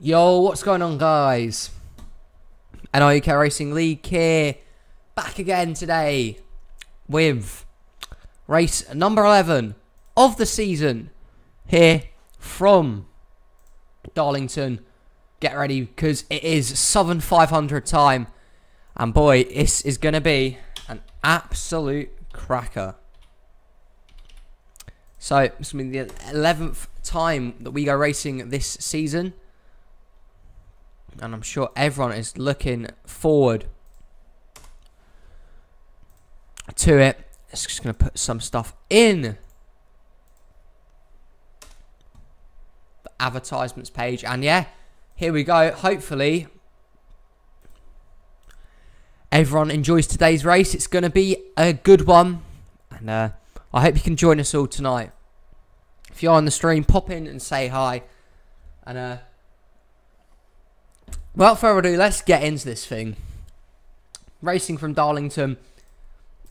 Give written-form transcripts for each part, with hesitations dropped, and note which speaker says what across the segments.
Speaker 1: Yo, what's going on, guys? NRUK Racing League here, back again today with race number 11 of the season here from Darlington. Get ready because it is Southern 500 time, and boy, this is going to be an absolute cracker. So, it's going to be the 11th time that we go racing this season. And I'm sure everyone is looking forward to it. It's just going to put some stuff in the advertisements page. And yeah, here we go. Hopefully, everyone enjoys today's race. It's going to be a good one. And I hope you can join us all tonight. If you're on the stream, pop in and say hi. And without further ado, let's get into this thing. Racing from Darlington.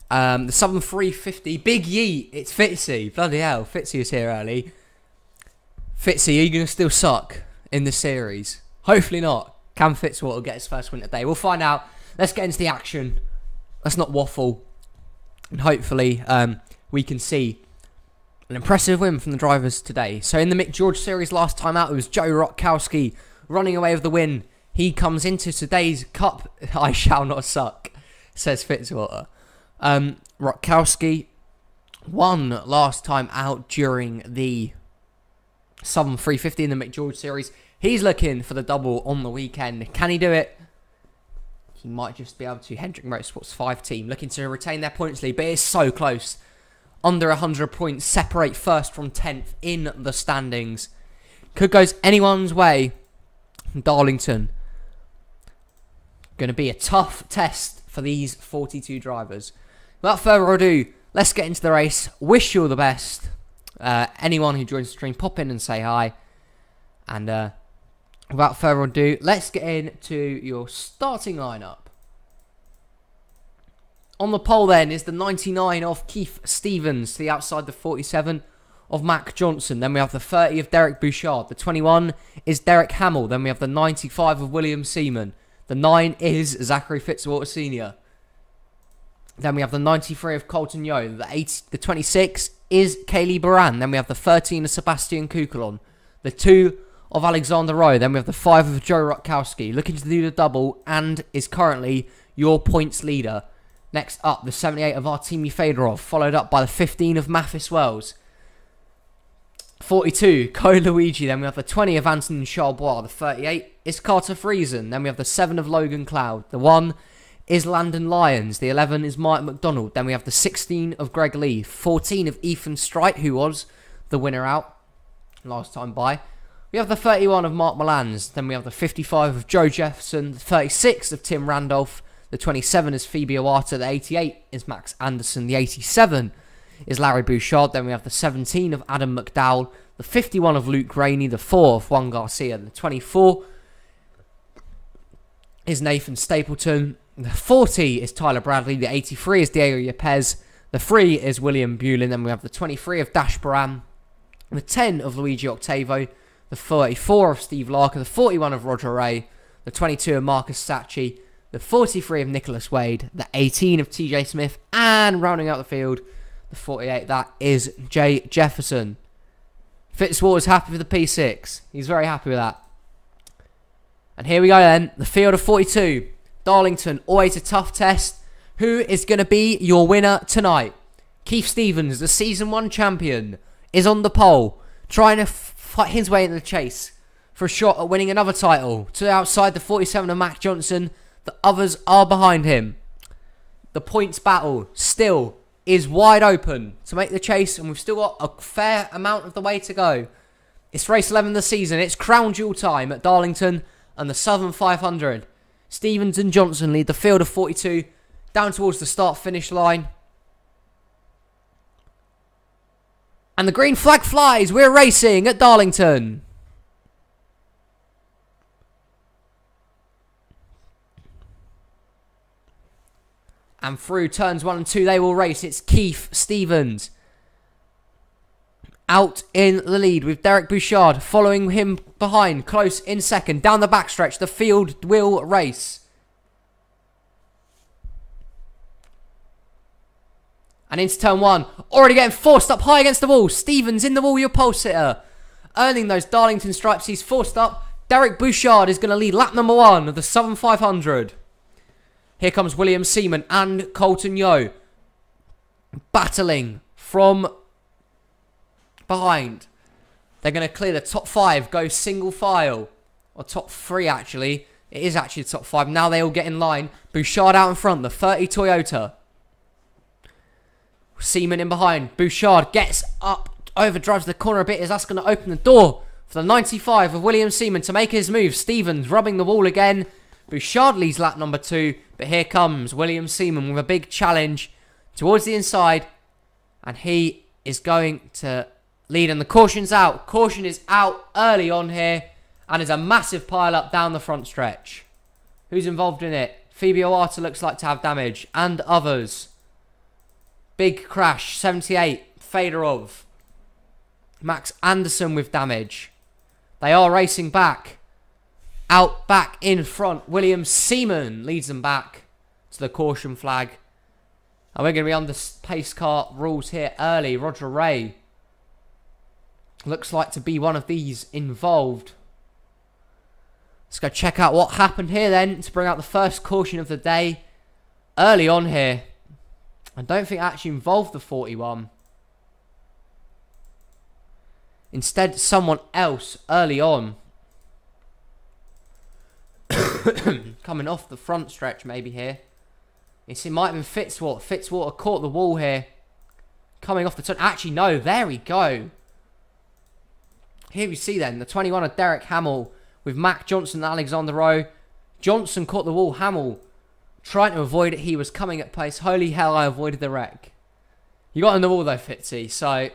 Speaker 1: The Southern 350. Big yeet. It's Fitzy. Bloody hell. Fitzy is here early. Fitzy, are you going to still suck in the series? Hopefully not. Can Fitzwater get his first win today? We'll find out. Let's get into the action. Let's not waffle. And hopefully we can see an impressive win from the drivers today. So in the Mick George series last time out, it was Joe Rotkowski running away with the win. He comes into today's cup. I shall not suck, says Fitzwater. Rotkowski won last time out during the Southern 350 in the Mick George series. He's looking for the double on the weekend. Can he do it? He might just be able to. Hendrick Motorsports 5 team looking to retain their points lead, but it's so close. Under 100 points separate first from 10th in the standings. Could go anyone's way. Darlington. Going to be a tough test for these 42 drivers. Without further ado, let's get into the race. Wish you all the best. Anyone who joins the stream, pop in and say hi. And without further ado, let's get into your starting lineup. On the pole then is the 99 of Keith Stevens to the outside, the 47 of Mac Johnson. Then we have the 30 of Derek Bouchard. The 21 is Derek Hamill. Then we have the 95 of William Seaman. The 9 is Zachary Fitzwater Sr. Then we have the 93 of Colton Yo. The 26 is Kaylee Baran. Then we have the 13 of Sebastian Kukulon. The 2 of Alexander Rowe. Then we have the 5 of Joe Rotkowski. Looking to do the double and is currently your points leader. Next up, the 78 of Artemi Fedorov. Followed up by the 15 of Mathis Wells. 42, Ko Luigi. Then we have the 20 of Anthony Charbois. The 38 is Carter Friesen. Then we have the 7 of Logan Cloud. The 1 is Landon Lyons. The 11 is Mike McDonald. Then we have the 16 of Greg Lee. 14 of Ethan Strite, who was the winner out last time by. We have the 31 of Mark Milans. Then we have the 55 of Joe Jefferson. The 36 of Tim Randolph. The 27 is Phoebe Owata. The 88 is Max Anderson. The 87 is Larry Bouchard. Then we have the 17 of Adam McDowell. The 51 of Luke Rainey. The 4 of Juan Garcia. The 24 is Nathan Stapleton. The 40 is Tyler Bradley. The 83 is Diego Yepes. The 3 is William Bulin. Then we have the 23 of Dash Baran. The 10 of Luigi Octavo. The 34 of Steve Larker. The 41 of Roger Ray. The 22 of Marcus Sacchi. The 43 of Nicholas Wade. The 18 of TJ Smith. And rounding out the field, the 48, that is Jay Jefferson. Fitzwater's happy with the P6. He's very happy with that. And here we go then. The field of 42. Darlington, always a tough test. Who is going to be your winner tonight? Keith Stevens, the Season 1 champion, is on the pole, trying to fight his way into the chase for a shot at winning another title. To the outside, the 47 of Mac Johnson. The others are behind him. The points battle still is wide open to make the chase, and we've still got a fair amount of the way to go. It's race 11 of the season. It's crown jewel time at Darlington and the Southern 500. Stevens and Johnson lead the field of 42 down towards the start-finish line. And the green flag flies. We're racing at Darlington. And through turns 1 and 2, they will race. It's Keith Stevens out in the lead with Derek Bouchard following him behind, close in second. Down the backstretch, the field will race. And into turn one, already getting forced up high against the wall. Stevens in the wall, your pole sitter. Earning those Darlington stripes, he's forced up. Derek Bouchard is going to lead lap number 1 of the Southern 500. Here comes William Seaman and Colton Yeo. Battling from behind. They're going to clear the top 5, go single file. Or top 3 actually. It is actually the top 5. Now they all get in line. Bouchard out in front, the 30 Toyota. Seaman in behind. Bouchard gets up, overdrives the corner a bit as that's going to open the door for the 95 of William Seaman to make his move. Stevens rubbing the wall again. Bouchard leads lap number 2, but here comes William Seaman with a big challenge towards the inside, and he is going to lead, and the caution's out. Caution is out early on here, and there's a massive pile up down the front stretch. Who's involved in it? Phoebe Oata looks like to have damage, and others. Big crash, 78, Fedorov. Max Anderson with damage. They are racing back. Out back in front, William Seaman leads them back to the caution flag. And we're going to be under pace car rules here early. Roger Ray looks like to be one of these involved. Let's go check out what happened here then to bring out the first caution of the day. Early on here. I don't think it actually involved the 41. Instead, someone else early on. Coming off the front stretch maybe here. It might have been Fitzwater. Fitzwater caught the wall here. Coming off the turn. Actually, no. There we go. Here we see then the 21 of Derek Hamill with Mac Johnson and Alexander Rowe. Johnson caught the wall. Hamill trying to avoid it. He was coming at pace. Holy hell, I avoided the wreck. You got on the wall though, Fitzy. So,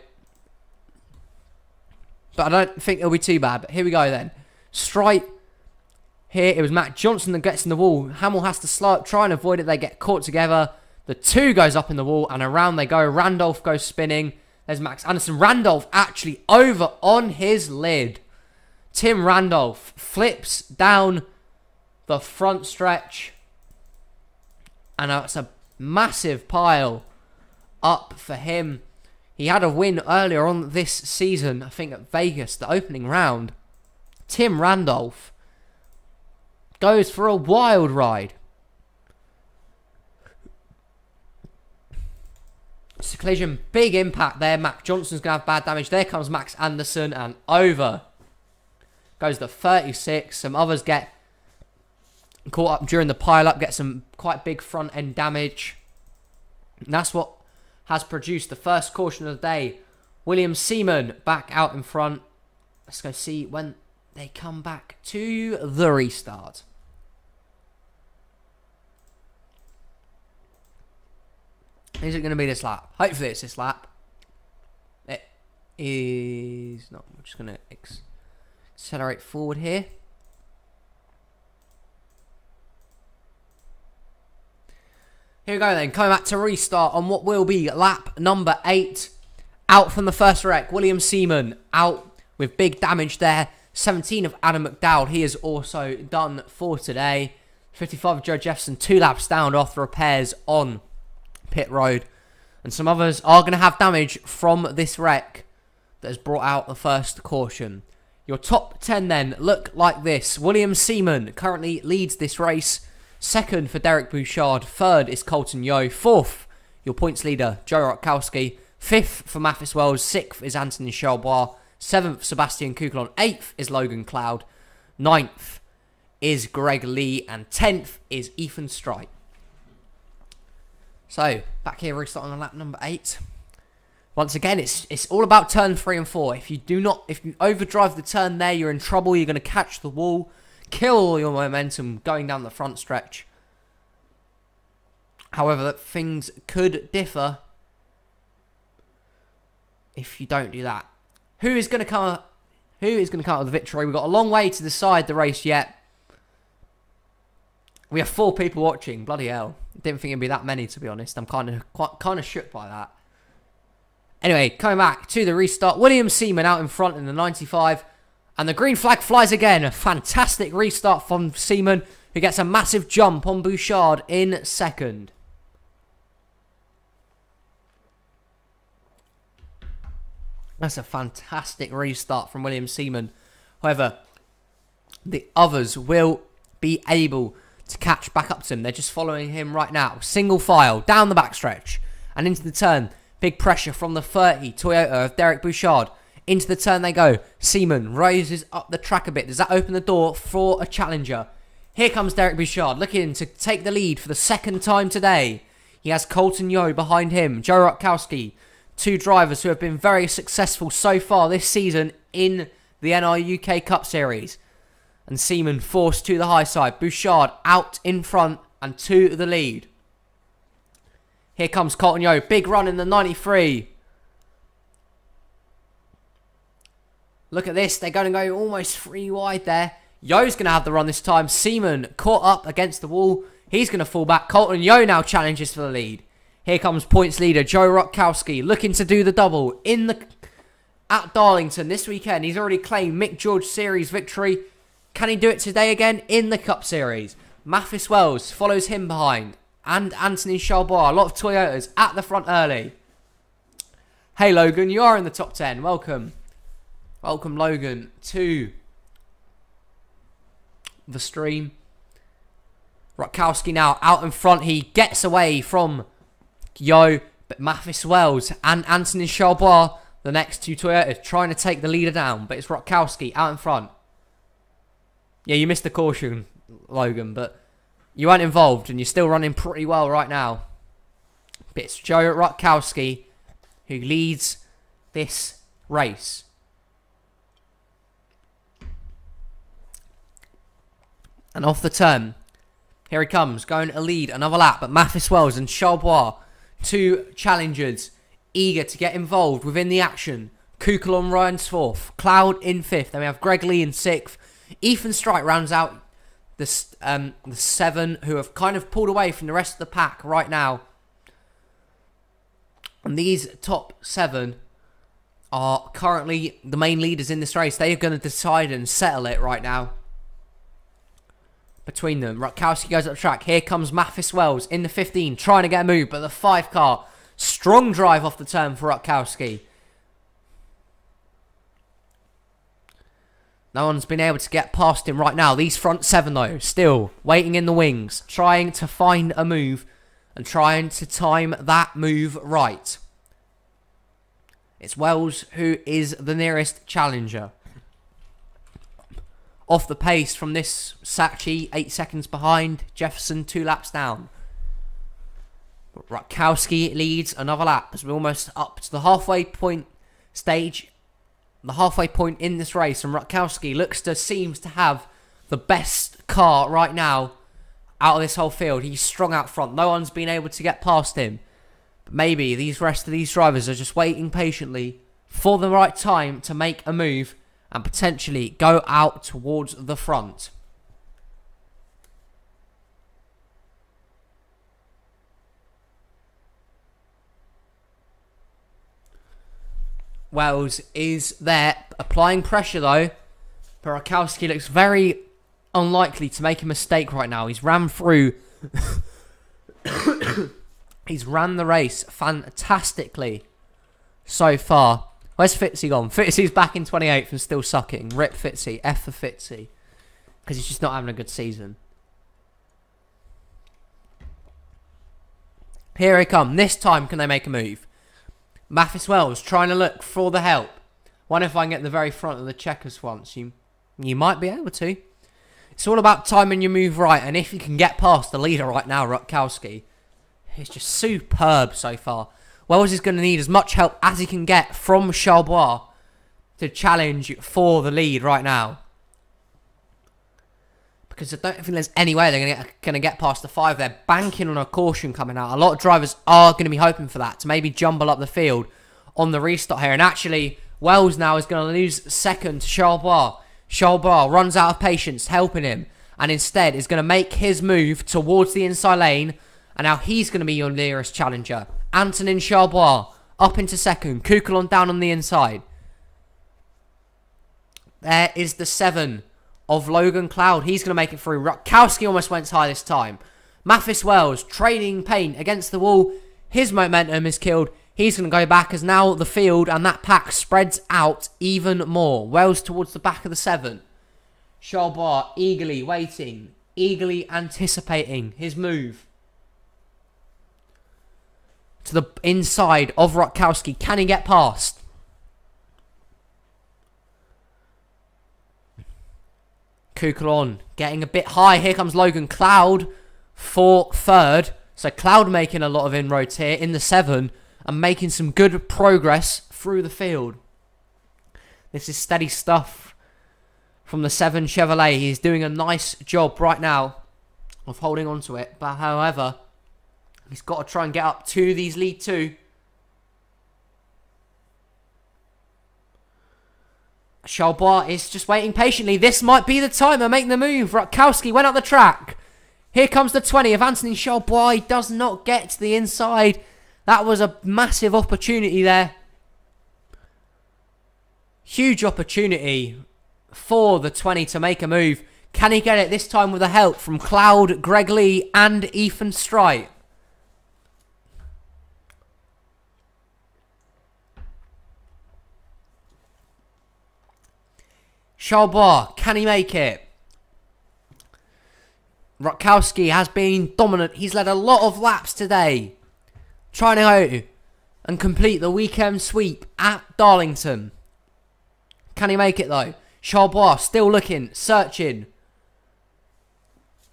Speaker 1: but I don't think it'll be too bad. But here we go then. Straight here, it was Matt Johnson that gets in the wall. Hamill has to slow up, try and avoid it. They get caught together. The 2 goes up in the wall, and around they go. Randolph goes spinning. There's Max Anderson. Randolph actually over on his lid. Tim Randolph flips down the front stretch. And it's a massive pile up for him. He had a win earlier on this season, I think at Vegas, the opening round. Tim Randolph goes for a wild ride. It's a collision, big impact there. Mac Johnson's going to have bad damage. There comes Max Anderson, and over goes the 36. Some others get caught up during the pile-up, get some quite big front-end damage. And that's what has produced the first caution of the day. William Seaman back out in front. Let's go see when they come back to the restart. Is it going to be this lap? Hopefully it's this lap. It is not. I'm just going to accelerate forward here. Here we go then. Coming back to restart on what will be lap number 8. Out from the first wreck. William Seaman out with big damage there. 17 of Adam McDowell. He is also done for today. 55 of Joe Jefferson. 2 laps down after repairs on pit road. And some others are going to have damage from this wreck that has brought out the first caution. Your top 10 then look like this. William Seaman currently leads this race. Second for Derek Bouchard. Third is Colton Yeo. Fourth, your points leader, Joe Rutkowski. Fifth for Mathis Wells. Sixth is Anthony Charbois. Seventh, Sebastian Kuklon. Eighth is Logan Cloud. Ninth is Greg Lee. And 10th is Ethan Stripe. So, back here restarting on lap number 8. Once again, it's all about turn 3 and 4. If you overdrive the turn there, you're in trouble. You're going to catch the wall. Kill all your momentum going down the front stretch. However, things could differ if you don't do that. Who is going to come out with the victory? We've got a long way to decide the race yet. We have 4 people watching. Bloody hell. Didn't think it'd be that many, to be honest. I'm kind of shook by that. Anyway, coming back to the restart. William Seaman out in front in the 95. And the green flag flies again. A fantastic restart from Seaman, who gets a massive jump on Bouchard in second. That's a fantastic restart from William Seaman. However, the others will be able to catch back up to him. They're just following him right now. Single file, down the backstretch and into the turn. Big pressure from the 30 Toyota of Derek Bouchard. Into the turn they go. Seaman raises up the track a bit. Does that open the door for a challenger? Here comes Derek Bouchard, looking to take the lead for the second time today. He has Colton Yeo behind him. Joe Rutkowski. Two drivers who have been very successful so far this season in the NRUK Cup Series. And Seaman forced to the high side. Bouchard out in front and to the lead. Here comes Colton Yeo. Big run in the 93. Look at this. They're going to go almost 3 wide there. Yeo's going to have the run this time. Seaman caught up against the wall. He's going to fall back. Colton Yeo now challenges for the lead. Here comes points leader Joe Rutkowski looking to do the double at Darlington this weekend. He's already claimed Mick George Series victory. Can he do it today again in the Cup Series? Mathis Wells follows him behind. And Anthony Charbois. A lot of Toyotas at the front early. Hey Logan, you are in the top 10. Welcome. Welcome Logan to the stream. Rutkowski now out in front. He gets away from Yeo, but Mathis Wells and Anthony Charbois, the next two Toyotas, trying to take the leader down, but it's Rutkowski out in front. Yeah, you missed the caution, Logan, but you weren't involved and you're still running pretty well right now. But it's Joe Rutkowski who leads this race. And off the turn, here he comes, going to lead another lap, but Mathis Wells and Charbois, two challengers, eager to get involved within the action. Kukulon runs 4th, Cloud in 5th, then we have Greg Lee in 6th. Ethan Strike rounds out the 7 who have kind of pulled away from the rest of the pack right now. And these top 7 are currently the main leaders in this race. They are going to decide and settle it right now between them. Rutkowski goes up the track. Here comes Mathis Wells in the 15, trying to get a move, but the 5 car, strong drive off the turn for Rutkowski. No one's been able to get past him right now. These front 7 though, still waiting in the wings, trying to find a move and trying to time that move right. It's Wells who is the nearest challenger. Off the pace from this Sachi, 8 seconds behind. Jefferson 2 laps down. Rutkowski leads another lap as we're almost up to the halfway point stage. The halfway point in this race, and Rutkowski seems to have the best car right now out of this whole field. He's strong out front. No one's been able to get past him. But maybe these rest of these drivers are just waiting patiently for the right time to make a move and potentially go out towards the front. Wells is there, applying pressure though. Rutkowski looks very unlikely to make a mistake right now. He's ran through... He's ran the race fantastically so far. Where's Fitzy gone? Fitzy's back in 28th and still sucking. Rip Fitzy. F for Fitzy. Because he's just not having a good season. Here they come. This time can they make a move? Mathis Wells trying to look for the help. Wonder if I can get the very front of the checkers once. You might be able to. It's all about timing your move right. And if you can get past the leader right now, Rutkowski, it's just superb so far. Wells is going to need as much help as he can get from Charbois to challenge for the lead right now. Because I don't think there's any way they're going to get past the 5. They're banking on a caution coming out. A lot of drivers are going to be hoping for that to maybe jumble up the field on the restart here. And actually, Wells now is going to lose second to Charbois. Charbois runs out of patience, helping him. And instead is going to make his move towards the inside lane. And now he's going to be your nearest challenger. Antonin Charbois up into second. Kukulon down on the inside. There is the 7 of Logan Cloud. He's going to make it through. Rutkowski almost went high this time. Mathis Wells, trading paint against the wall. His momentum is killed. He's going to go back as now the field and that pack spreads out even more. Wells towards the back of the 7. Charbois eagerly waiting, eagerly anticipating his move. To the inside of Rutkowski. Can he get past? Kukulon getting a bit high. Here comes Logan Cloud for third. So Cloud making a lot of inroads here in the 7 and making some good progress through the field. This is steady stuff from the 7 Chevrolet. He's doing a nice job right now of holding on to it. But however, he's got to try and get up to these lead 2. Charbois is just waiting patiently. This might be the time to make the move. Rutkowski went up the track. Here comes the 20 of Anthony Charbois. He does not get to the inside. That was a massive opportunity there. Huge opportunity for the 20 to make a move. Can he get it this time with the help from Cloud, Greg Lee and Ethan Strite? Charbois, can he make it? Rutkowski has been dominant. He's led a lot of laps today. Trying to go and complete the weekend sweep at Darlington. Can he make it though? Charbois still looking, searching.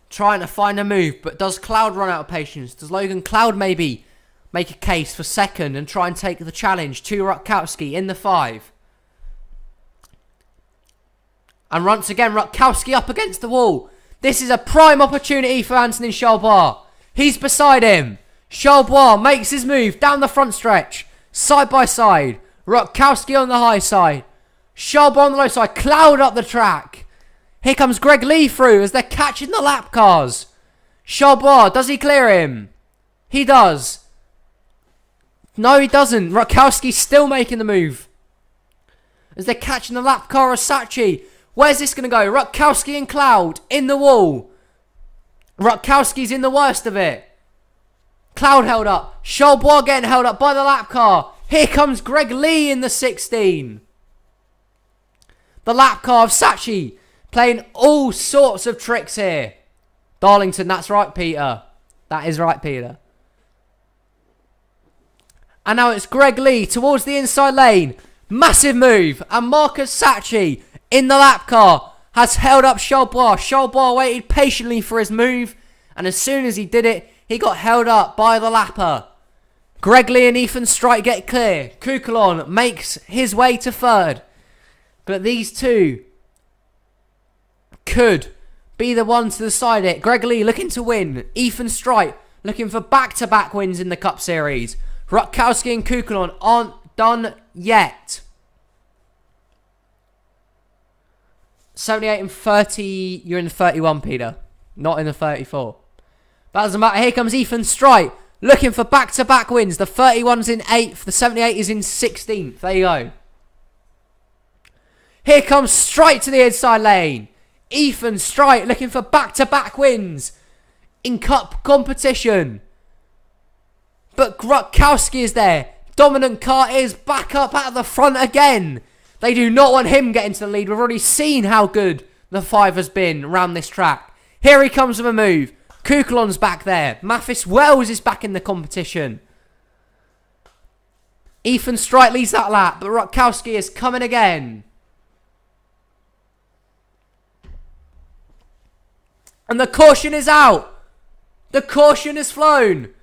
Speaker 1: Trying to find a move, but does Cloud run out of patience? Does Logan Cloud maybe make a case for second and try and take the challenge to Rutkowski in the 5? And once again, Rutkowski up against the wall. This is a prime opportunity for Anthony Charbois. He's beside him. Charbois makes his move down the front stretch. Side by side. Rutkowski on the high side. Charbois on the low side. Cloud up the track. Here comes Greg Lee through as they're catching the lap cars. Charbois, does he clear him? He does. No, he doesn't. Rutkowski's still making the move. As they're catching the lap car of Sachi. Where's this going to go? Rutkowski and Cloud in the wall. Rutkowski's in the worst of it. Cloud held up. Charbois getting held up by the lap car. Here comes Greg Lee in the 16. The lap car of Sachi playing all sorts of tricks here. Darlington, that's right, Peter. That is right, Peter. And now it's Greg Lee towards the inside lane. Massive move. And Marcus Sachi in the lap car has held up Charbois. Charbois waited patiently for his move. And as soon as he did it, he got held up by the lapper. Greg Lee and Ethan Strite get clear. Kukulon makes his way to third. But these two could be the ones to decide it. Greg Lee looking to win. Ethan Strite looking for back-to-back wins in the Cup Series. Rutkowski and Kukulon aren't done yet. 78 and 30. You're in the 31, Peter. Not in the 34. That doesn't matter. Here comes Ethan Strite looking for back-to-back wins. The 31's in 8th. The 78 is in 16th. There you go. Here comes Strite to the inside lane. Ethan Strite looking for back-to-back wins in Cup competition. But Rutkowski is there. Dominant car is back up at the front again. They do not want him getting to the lead. We've already seen how good the 5 has been around this track. Here he comes with a move. Kukulon's back there. Mathis Wells is back in the competition. Ethan Strite leads that lap, but Rutkowski is coming again. And the caution is out. The caution is flown.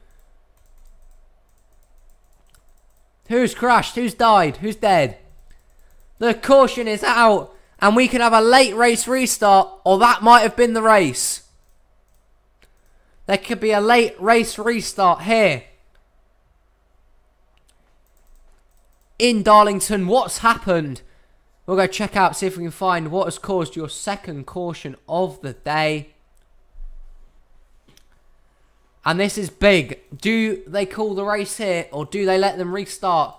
Speaker 1: Who's crashed? Who's died? Who's dead? The caution is out. And we can have a late race restart. Or that might have been the race. There could be a late race restart here. In Darlington. What's happened? We'll go check out. See if we can find what has caused your second caution of the day. And this is big. Do they call the race here, or do they let them restart?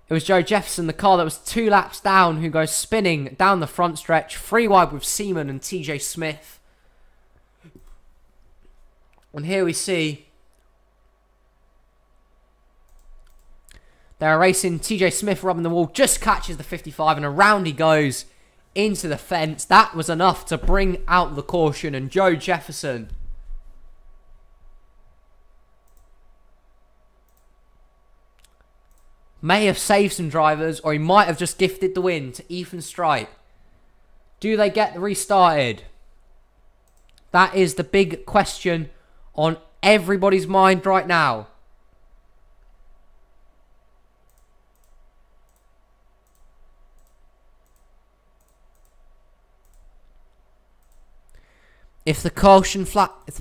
Speaker 1: It was Joe Jefferson, the car that was 2 laps down, who goes spinning down the front stretch, 3 wide with Seaman and TJ Smith. And here we see they're racing. TJ Smith rubbing the wall, just catches the 55, and around he goes into the fence. That was enough to bring out the caution, and Joe Jefferson may have saved some drivers, or he might have just gifted the win to Ethan Strite. Do they get restarted? That is the big question on everybody's mind right now. If the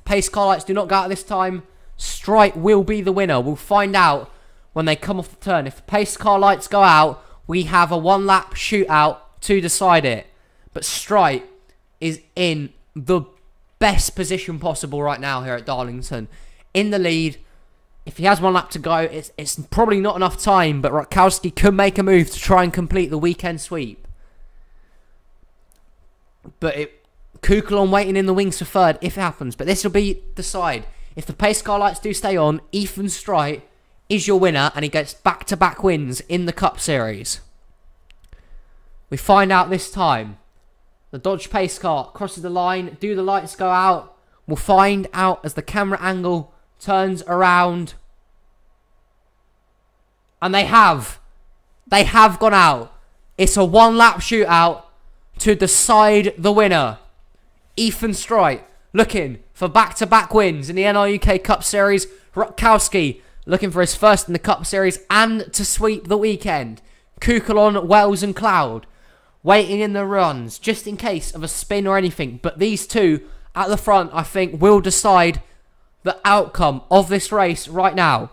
Speaker 1: pace car lights do not go out this time, Strite will be the winner. We'll find out when they come off the turn. If the pace car lights go out, we have a 1-lap shootout to decide it. But Strite is in the best position possible right now here at Darlington. In the lead. If he has 1 lap to go, it's probably not enough time, but Rutkowski could make a move to try and complete the weekend sweep. But Kukulon waiting in the wings for third if it happens. But this will be the side. If the pace car lights do stay on, Ethan Strite is your winner, and he gets back-to-back wins in the Cup Series. We find out this time. The Dodge pace car crosses the line. Do the lights go out? We'll find out as the camera angle turns around. And they have. They have gone out. It's a 1-lap shootout to decide the winner. Ethan Strite looking for back-to-back wins in the NRUK Cup Series. Rutkowski looking for his first in the Cup Series and to sweep the weekend. Kukulon, Wells and Cloud waiting in the runs just in case of a spin or anything. But these two at the front, I think, will decide the outcome of this race right now.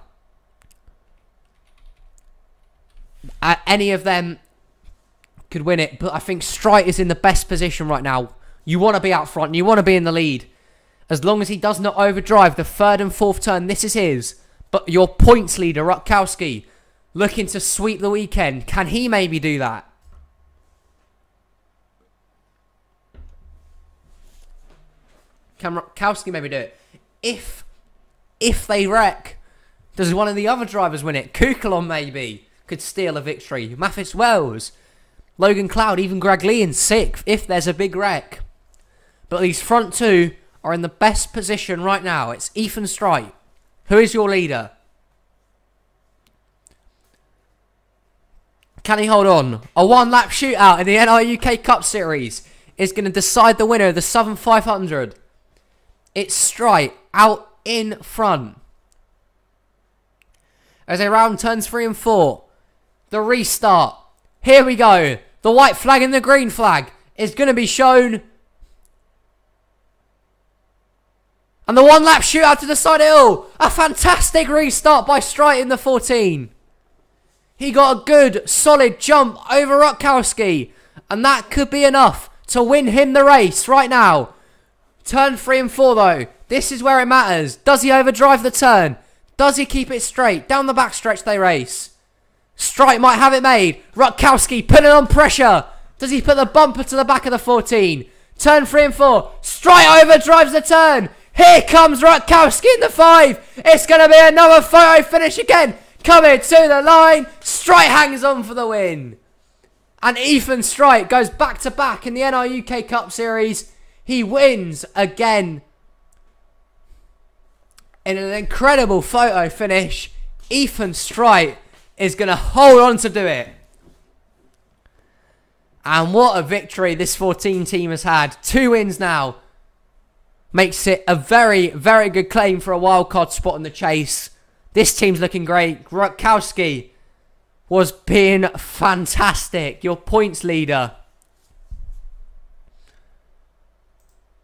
Speaker 1: Any of them could win it, but I think Strite is in the best position right now. You want to be out front. You want to be in the lead. As long as he does not overdrive the 3rd and 4th turn, this is his. But your points leader, Rutkowski, looking to sweep the weekend. Can he maybe do that? Can Rutkowski maybe do it? If they wreck, does one of the other drivers win it? Kukulon maybe could steal a victory. Mathis Wells, Logan Cloud, even Greg Lee in 6th if there's a big wreck. But these front two are in the best position right now. It's Ethan Strite. Who is your leader? Can he hold on? A 1-lap shootout in the NRUK Cup Series is going to decide the winner of the Southern 500. It's Strite out in front. As they round turns 3 and 4. The restart. Here we go. The white flag and the green flag is going to be shown. And the 1-lap shootout to decide it all. A fantastic restart by Strite in the 14. He got a good, solid jump over Rutkowski. And that could be enough to win him the race right now. Turn 3 and 4 though. This is where it matters. Does he overdrive the turn? Does he keep it straight? Down the backstretch they race. Strite might have it made. Rutkowski putting on pressure. Does he put the bumper to the back of the 14? Turn 3 and 4. Strite overdrives the turn. Here comes Rutkowski in the 5. It's going to be another photo finish again. Coming to the line. Strite hangs on for the win. And Ethan Strite goes back-to-back in the NRUK Cup Series. He wins again. In an incredible photo finish, Ethan Strite is going to hold on to do it. And what a victory this 14 team has had. 2 wins now. Makes it a very, very good claim for a wildcard spot in the chase. This team's looking great. Rutkowski was being fantastic. Your points leader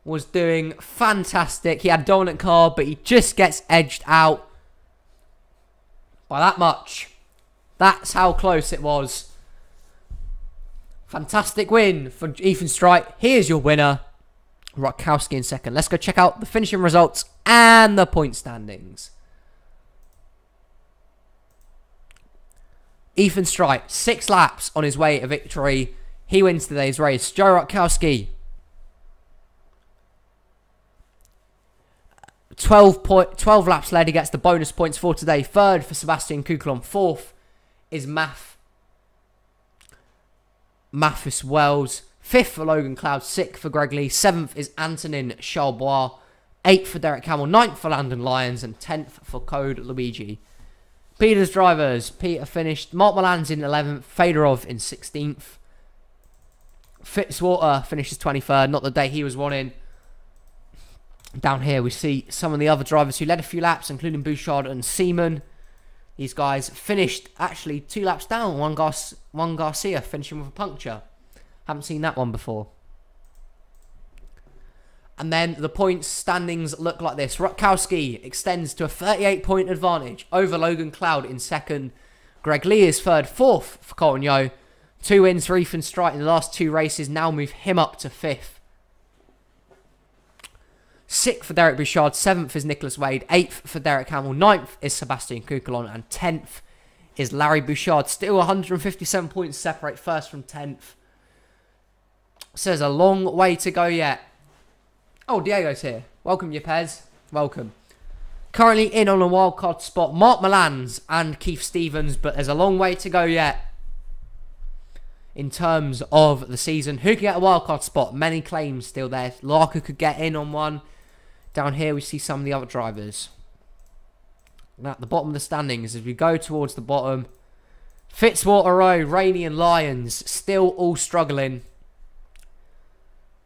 Speaker 1: was doing fantastic. He had a dominant car, but he just gets edged out by that much. That's how close it was. Fantastic win for Ethan Strite. Here's your winner, Rutkowski in second. Let's go check out the finishing results And the point standings. Ethan Strite, 6 laps on his way to victory. He wins today's race. Joe Rutkowski, 12 laps led. He gets the bonus points for today. 3rd for Sebastian Kukulon. 4th is Mathis Wells. 5th for Logan Cloud. 6th for Greg Lee. 7th is Antonin Charbois. 8th for Derek Hamill. 9th for Landon Lyons. And 10th for Code Luigi. Peter's drivers. Peter finished. Mark Milan's in 11th. Fedorov in 16th. Fitzwater finishes 23rd. Not the day he was wanting. Down here we see some of the other drivers who led a few laps, including Bouchard and Seaman. These guys finished actually 2 laps down. One Garcia finishing with a puncture. Haven't seen that one before. And then the points standings look like this. Rutkowski extends to a 38-point advantage over Logan Cloud in 2nd. Greg Lee is 3rd. 4th for Colton Yeo. 2 wins for Ethan Strite in the last 2 races now move him up to 5th. 6th for Derek Bouchard. 7th is Nicholas Wade. 8th for Derek Hamill. 9th is Sebastian Kukulon. And 10th is Larry Bouchard. Still 157 points separate 1st from 10th. So there's a long way to go yet. Oh, Diego's here. Welcome, Yepes. Welcome. Currently in on a wildcard spot, Mark Milans and Keith Stevens, but there's a long way to go yet in terms of the season. Who can get a wildcard spot? Many claims still there. Larker could get in on one. Down here we see some of the other drivers. Now at the bottom of the standings, as we go towards the bottom, Fitzwater Rowe, Rainey and Lyons still all struggling.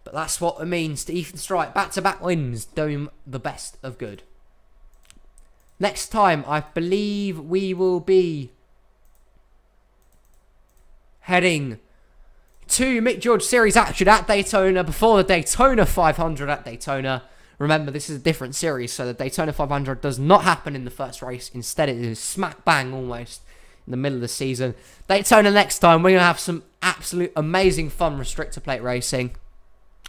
Speaker 1: But that's what it means to Ethan Strite. Back-to-back wins, doing the best of good. Next time, I believe we will be heading to Mick George Series action at Daytona before the Daytona 500 at Daytona. Remember, this is a different series, so the Daytona 500 does not happen in the first race. Instead, it is smack bang almost in the middle of the season. Daytona next time, we're going to have some absolute amazing fun restrictor plate racing.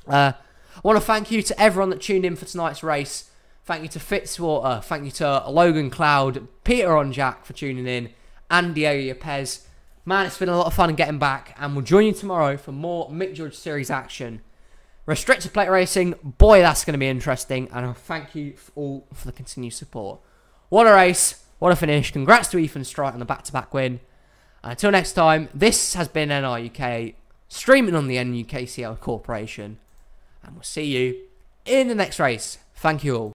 Speaker 1: I want to thank you to everyone that tuned in for tonight's race. Thank you to Fitzwater. Thank you to Logan Cloud, Peter on Jack for tuning in, and Diego Yepes. Man, it's been a lot of fun getting back, and we'll join you tomorrow for more Mick George Series action. Restricted plate racing, boy, that's going to be interesting, and I thank you all for the continued support. What a race, what a finish. Congrats to Ethan Strite on the back-to-back win. Until next time, this has been NRUK, streaming on the NUKCL Corporation, and we'll see you in the next race. Thank you all.